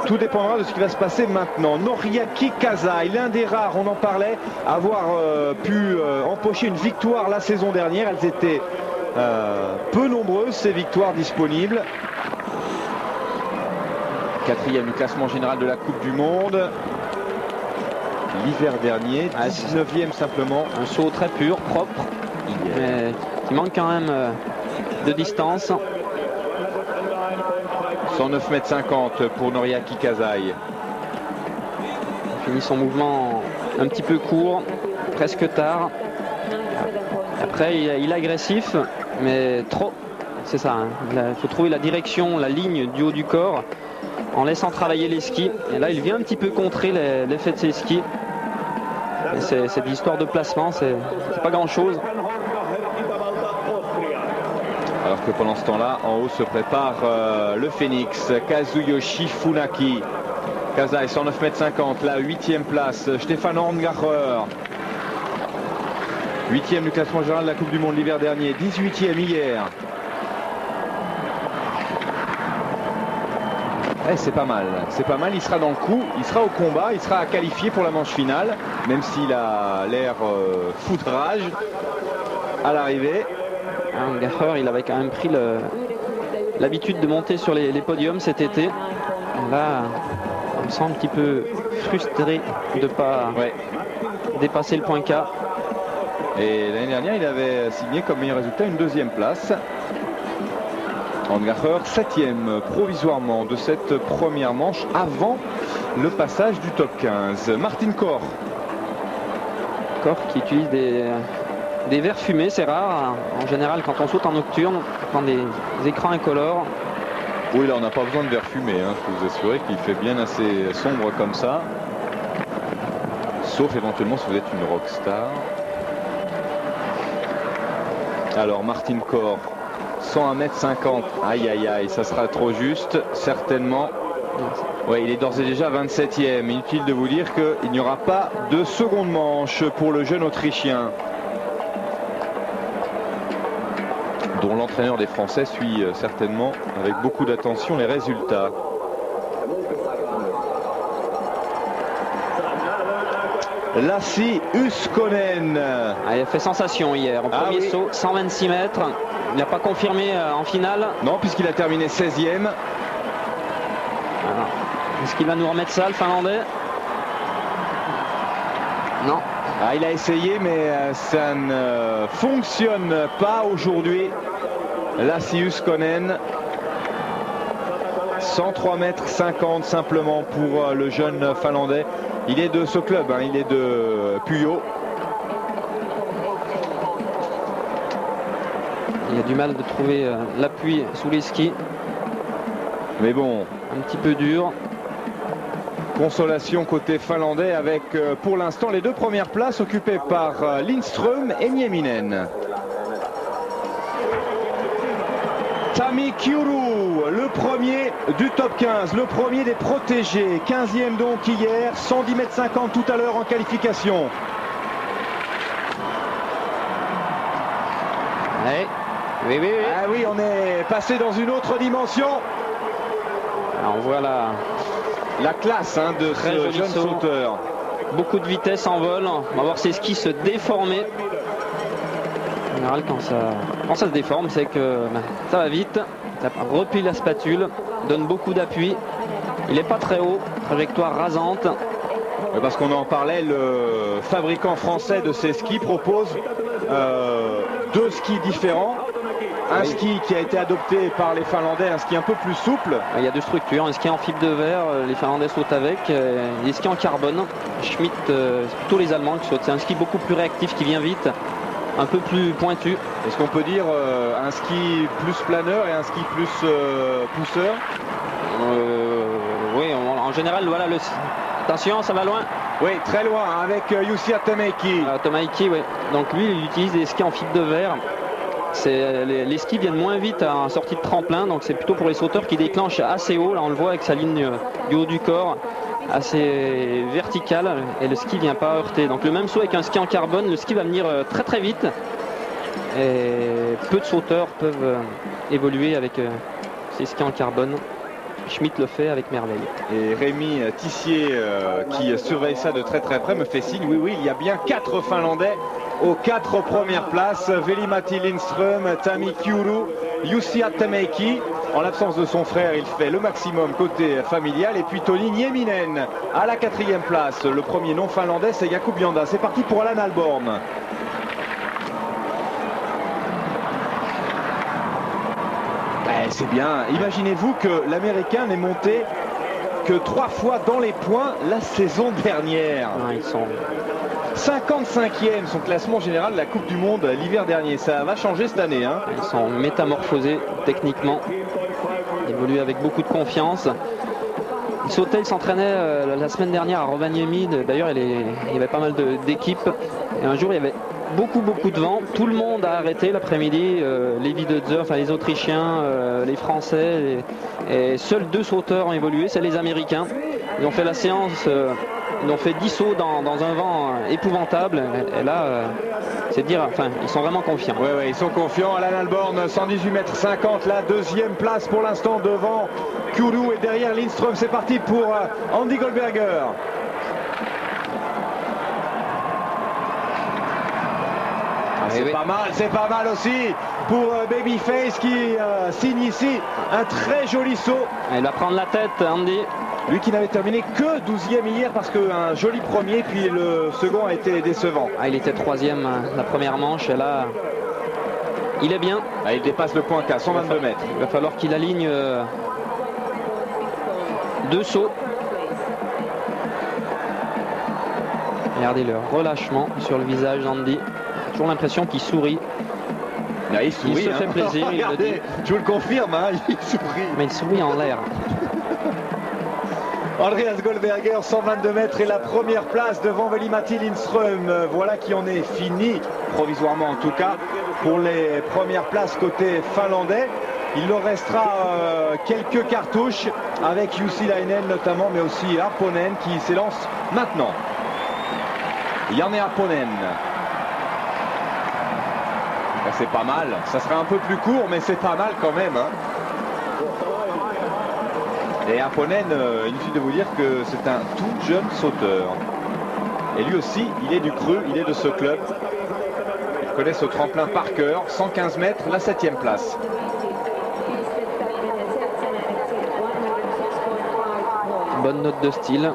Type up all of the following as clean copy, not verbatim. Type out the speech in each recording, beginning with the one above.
Tout dépendra de ce qui va se passer maintenant. Noriaki Kasai, l'un des rares, on en parlait, avoir pu empocher une victoire la saison dernière. Elles étaient peu nombreuses, ces victoires disponibles. 4e du classement général de la Coupe du Monde. L'hiver dernier, 19e simplement. Un saut très pur, propre, mais qui manque quand même de distance. 109,50 m pour Noriaki Kasai. Il finit son mouvement un petit peu court, presque tard. Après, il est agressif, mais trop. C'est ça, hein. Il faut trouver la direction, la ligne du haut du corps en laissant travailler les skis. Et là, il vient un petit peu contrer l'effet de ses skis. C'est de l'histoire de placement, c'est pas grand-chose. Alors que pendant ce temps-là, en haut se prépare le Phoenix, Kazuyoshi Funaki. Kasai, 109,50 m, la 8e place. Stefan Horngacher, 8e du classement général de la Coupe du Monde l'hiver dernier, 18e hier. C'est pas mal, il sera dans le coup, il sera au combat, il sera qualifié pour la manche finale, même s'il a l'air foudrage à l'arrivée. Horngacher, il avait quand même pris l'habitude de monter sur les podiums cet été. Là, on me sent un petit peu frustré de ne pas dépasser le point K. Et l'année dernière, il avait signé comme meilleur résultat une 2e place. Horngacher, 7e provisoirement de cette première manche avant le passage du top 15. Martin Koch. Koch qui utilise des verres fumés, c'est rare. En général, quand on saute en nocturne, on prend des écrans incolores. Oui, là, on n'a pas besoin de verres fumés. Il faut vous assurer qu'il fait bien assez sombre comme ça. Sauf éventuellement si vous êtes une rockstar. Alors, Martin Koch. 101,50 m. Aïe aïe aïe, ça sera trop juste, certainement. Oui, il est d'ores et déjà 27e. Inutile de vous dire qu'il n'y aura pas de seconde manche pour le jeune Autrichien, dont l'entraîneur des Français suit certainement avec beaucoup d'attention les résultats. Lassi Uskonen. Il a fait sensation hier. Au premier saut, 126 mètres. Il n'a pas confirmé en finale. Non, puisqu'il a terminé 16e. Est-ce qu'il va nous remettre ça, le Finlandais? Non. Il a essayé, mais ça ne fonctionne pas aujourd'hui. Lassi Uskonen. 103,50 m simplement pour le jeune Finlandais. Il est de ce club, il est de Puyo. Il a du mal de trouver l'appui sous les skis. Mais bon, un petit peu dur. Consolation côté finlandais avec pour l'instant les 2 premières places occupées par Lindström et Nieminen. Tami Kiuru, le premier du top 15, le premier des protégés. 15e donc hier, 110,50 m tout à l'heure en qualification. Oui. Ah oui, on est passé dans une autre dimension. Alors, on voit la classe de ce jeune sauteur. Beaucoup de vitesse en vol. On va voir ses skis se déformer. En général, quand ça se déforme, c'est que ça va vite. Ça replie la spatule, donne beaucoup d'appui. Il n'est pas très haut, trajectoire rasante. Parce qu'on en parlait, le fabricant français de ces skis propose 2 skis différents. Un ski qui a été adopté par les Finlandais, un ski un peu plus souple. Il y a 2 structures, un ski en fibre de verre, les Finlandais sautent avec, des skis en carbone. Schmidt, c'est plutôt les Allemands qui sautent. C'est un ski beaucoup plus réactif qui vient vite, un peu plus pointu. Est-ce qu'on peut dire un ski plus planeur et un ski plus pousseur? Oui, en général, voilà le... Attention, ça va loin. Oui, très loin avec Jussi Tomäki. Tomäki, oui. Donc lui, il utilise des skis en fibre de verre. Les skis viennent moins vite en sortie de tremplin, donc c'est plutôt pour les sauteurs qui déclenchent assez haut. Là, on le voit avec sa ligne du haut du corps assez verticale et le ski vient pas heurter. Donc le même saut avec un ski en carbone, le ski va venir très très vite. Et peu de sauteurs peuvent évoluer avec ces skis en carbone. Schmitt le fait avec merveille. Et Rémi Tissier qui surveille ça de très très près me fait signe, oui, il y a bien 4 Finlandais aux 4 premières places. Veli-Matti Lindström, Tami Kiuru, Jussi Hattamäki. En l'absence de son frère, il fait le maximum côté familial. Et puis Toni Nieminen à la 4e place. Le premier non finlandais, c'est Jakub Janda. C'est parti pour Alan Alborn. C'est bien. Imaginez-vous que l'Américain n'est monté que 3 fois dans les points la saison dernière. Ils sont 55e son classement général de la Coupe du Monde l'hiver dernier. Ça va changer cette année. Hein. Ils sont métamorphosés techniquement. Ils évoluent avec beaucoup de confiance. Il sautait, il s'entraînait la semaine dernière à Rovaniemi. D'ailleurs, il y avait pas mal d'équipes. Et un jour, il y avait beaucoup de vent. Tout le monde a arrêté l'après-midi. Les Wiedeutzer, enfin les Autrichiens, les Français. Et seuls 2 sauteurs ont évolué, c'est les Américains. Ils ont fait la séance, ils ont fait 10 sauts dans un vent épouvantable. Et là, c'est dire, enfin, ils sont vraiment confiants. Oui, ils sont confiants. Alan Alborn, 118,50 m, la 2e place pour l'instant devant Kiuru et derrière Lindström. C'est parti pour Andy Goldberger. C'est pas mal aussi pour Babyface qui signe ici un très joli saut. Il va prendre la tête, Andy. Lui qui n'avait terminé que 12e hier parce qu'un joli premier, puis le second a été décevant. Il était 3e la première manche et là, il est bien. Il dépasse le point K, 122 mètres. Il va falloir qu'il aligne 2 sauts. Regardez le relâchement sur le visage d'Andy. Toujours l'impression qu'il sourit. Il sourit, il se fait plaisir. Regardez, il le dit. Je vous le confirme, il sourit. Mais il sourit en l'air. Andreas Goldberger, 122 mètres et la première place devant Veli-Matti Lindström. Voilà qui en est fini, provisoirement en tout cas, pour les premières places côté finlandais. Il leur restera quelques cartouches avec Jussi Lainen notamment, mais aussi Harponen qui s'élance maintenant. Janne Harponen. C'est pas mal, ça sera un peu plus court, mais c'est pas mal quand même. Hein. Et Harponen, inutile de vous dire que c'est un tout jeune sauteur. Et lui aussi, il est du Cru, il est de ce club. Il connaît ce tremplin par cœur, 115 mètres, la 7e place. Bonne note de style.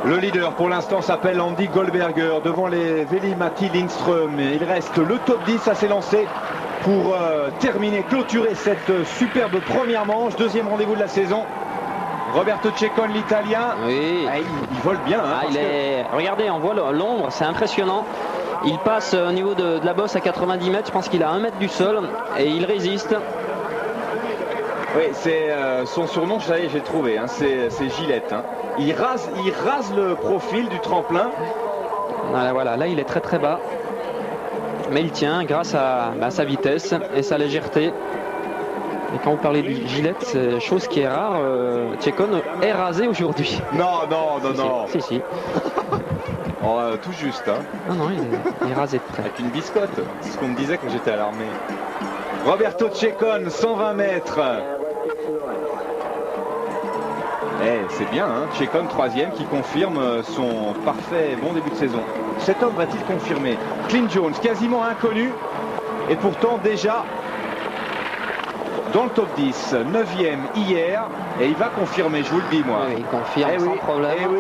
Le leader pour l'instant s'appelle Andy Goldberger devant les Veli-Matti Lindström. Il reste le top 10 à s'élancer pour terminer, clôturer cette superbe première manche. 2e rendez-vous de la saison. Roberto Ceccone, l'Italien. Oui. Il vole bien. Hein, Regardez, on voit l'ombre, c'est impressionnant. Il passe au niveau de la bosse à 90 mètres. Je pense qu'il a 1 mètre du sol et il résiste. Oui, c'est son surnom, ça y est, j'ai trouvé. Hein, c'est Gillette. Hein. Il rase le profil du tremplin. Voilà, là il est très bas. Mais il tient grâce à sa vitesse et sa légèreté. Et quand vous parlez du Gillette, c'est chose qui est rare. Ceccone est rasé aujourd'hui. Non. Si. Tout juste. Hein. Non, il est rasé de près. Avec une biscotte. C'est ce qu'on me disait quand j'étais à l'armée. Roberto Ceccone, 120 mètres. C'est bien, hein. Ceccone 3e qui confirme son parfait bon début de saison. Cet homme va-t-il confirmer? Clint Jones, quasiment inconnu, et pourtant déjà dans le top 10, 9e hier, et il va confirmer, je vous le dis moi. Oui, il confirme sans problème.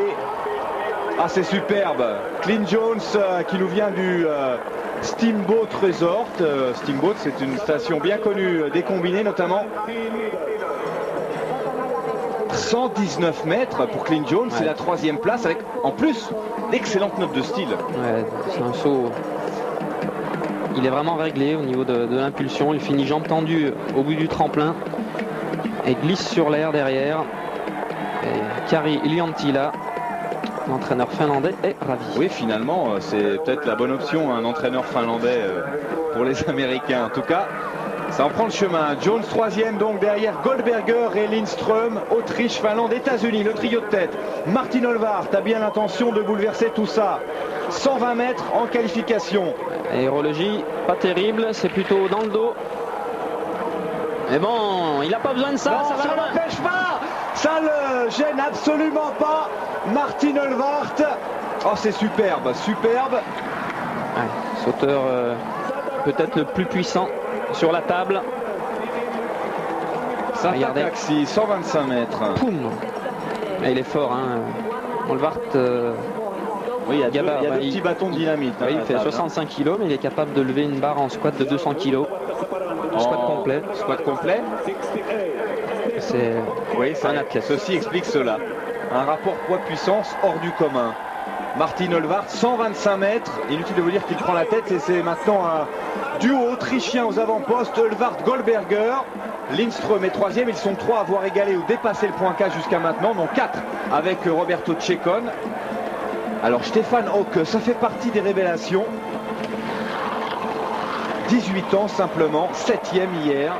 Ah, c'est superbe. Clint Jones qui nous vient du Steamboat Resort. Steamboat, c'est une station bien connue des combinés notamment. 119 mètres pour Clint Jones, c'est la 3e place avec en plus d'excellentes notes de style. C'est un saut. Il est vraiment réglé au niveau de l'impulsion. Il finit jambes tendues au bout du tremplin et glisse sur l'air derrière. Et Kari Iliantila, l'entraîneur finlandais, est ravi. Oui, finalement, c'est peut-être la bonne option, un entraîneur finlandais pour les Américains. En tout cas, Ça en prend le chemin. Jones 3e donc derrière Goldberger et Lindström. Autriche, Finlande, États-Unis, le trio de tête. Martin Olvart a bien l'intention de bouleverser tout ça. 120 mètres en qualification. Aérologie, pas terrible, c'est plutôt dans le dos. Mais bon, il n'a pas besoin de ça. Non, ça ça n'empêche pas. Ça le gêne absolument pas. Martin Olvart. Oh, c'est superbe, superbe. Ouais, sauteur peut-être le plus puissant sur la table. Ça regardez. Taxi, 125 mètres. Poum. Et il est fort, hein. Olvart. Oui, il y a deux petits bâtons de dynamite. Oui, il fait 65 kg, mais il est capable de lever une barre en squat de 200 kg. Squat complet. Squat complet. C'est un athlète. Ceci explique cela. Un rapport poids-puissance hors du commun. Martin Olvart, 125 mètres. Inutile de vous dire qu'il prend la tête et c'est maintenant un duo autrichien aux avant-postes. Olvart-Goldberger. Lindström est 3e. Ils sont 3 à avoir égalé ou dépassé le point K jusqu'à maintenant. Donc 4 avec Roberto Ceccon. Alors Stefan Hauke, ça fait partie des révélations. 18 ans simplement, 7e hier.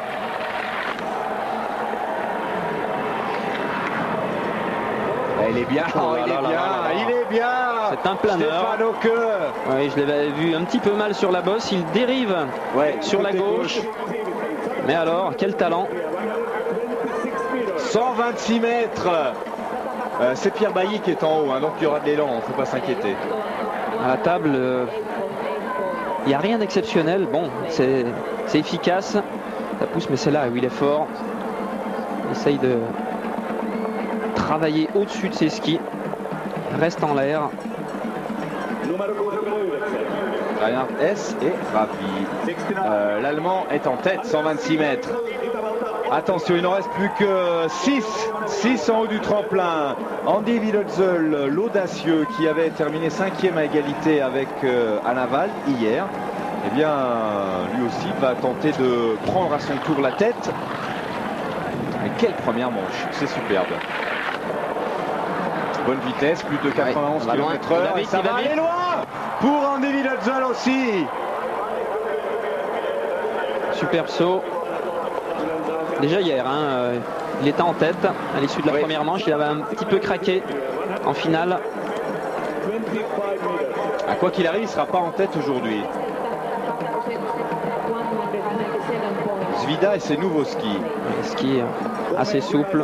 Il est bien, il est bien. C'est un planeur. Stefan Hauke. Oui, je l'avais vu un petit peu mal sur la bosse, il dérive sur la gauche. Mais alors, quel talent. 126 mètres. C'est Pierre Bailly qui est en haut, hein, donc il y aura de l'élan, il ne faut pas s'inquiéter. À la table, il n'y a rien d'exceptionnel. Bon, c'est efficace. Ça pousse, mais c'est là où il est fort. Il essaye de travailler au-dessus de ses skis. Reste en l'air. Reinhard S est ravi. L'Allemand est en tête, 126 mètres. Attention, il n'en reste plus que 6 en haut du tremplin. Andy Wilhelmsen, l'audacieux, qui avait terminé 5e à égalité avec Hannawald hier, eh bien, lui aussi va tenter de prendre à son tour la tête. Mais quelle première manche, c'est superbe. Bonne vitesse, plus de 91 km/h. Et ça va aller loin pour Andy Wilhelmsen aussi. Superbe saut. Déjà hier, hein, il était en tête à l'issue de la première manche. Il avait un petit peu craqué en finale. Quoi qu'il arrive, il ne sera pas en tête aujourd'hui. Zvida et ses nouveaux skis. Ski assez souple.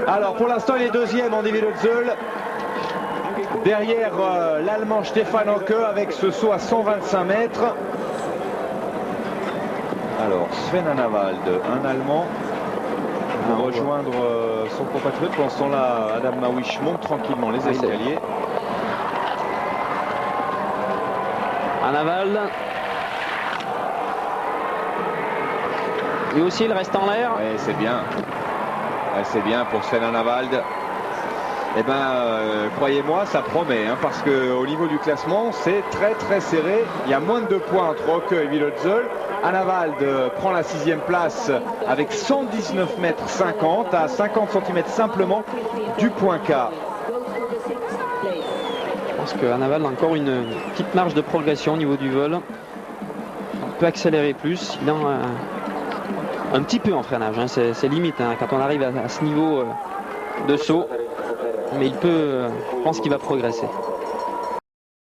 Alors pour l'instant, il est 2e, Andy Wilhelmsen. Derrière l'Allemand Stefan Hauke avec ce saut à 125 mètres. Alors Sven Hannawald, un Allemand, pour rejoindre son compatriote. Pendant ce temps-là, Adam Mawish monte tranquillement les escaliers. Hannawald. Lui aussi, il reste en l'air. Oui, c'est bien. C'est bien pour Sven Hannawald. Eh bien, croyez-moi, ça promet, hein, parce qu'au niveau du classement, c'est très serré. Il y a moins de 2 points entre Hauke et Wilhelmsen. Hannawald prend la 6e place avec 119 mètres 50 à 50 cm simplement du point K. Je pense que Hannawald a encore une petite marge de progression au niveau du vol. On peut accélérer plus. Il a un petit peu en freinage, hein. C'est limite, hein, quand on arrive à ce niveau de saut. Mais il peut, je pense qu'il va progresser.